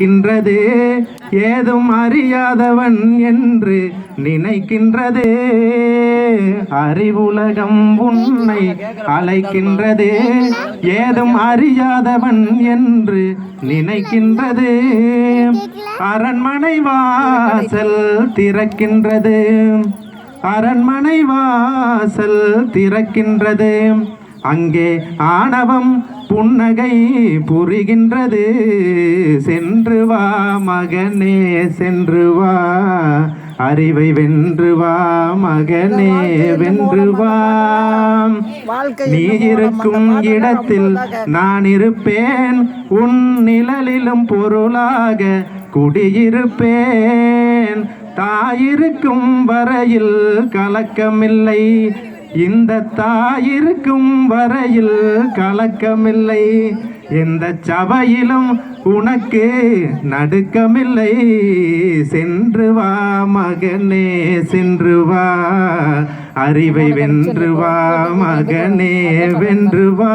கின்றது ஏதும் அறியாதவன் என்று நினைக்கின்றது. அறிவுலகம் உன்னை அழைக்கின்றது ஏதும் அறியாதவன் என்று நினைக்கின்றது. அரண்மனை வாசல் திறக்கின்றது, அரண்மனை வாசல் திறக்கின்றது. அங்கே ஆணவம் புன்னகை புரிகின்றது. சென்று வா மகனே சென்று வா, அறிவை வென்று வா மகனே வென்று வா. நீ இருக்கும் இடத்தில் நான் இருப்பேன், உன் நிழலிலும் பொருளாக குடியிருப்பேன். தாயிருக்கும் வரையில் கலக்கமில்லை, இந்த தாயிருக்கும் வரையில் கலக்கமில்லை. எந்த சபையிலும் உனக்கு நடுக்கமில்லை. சென்று வா மகனே சென்று வா, அறிவை வென்று வா மகனே வென்று வா.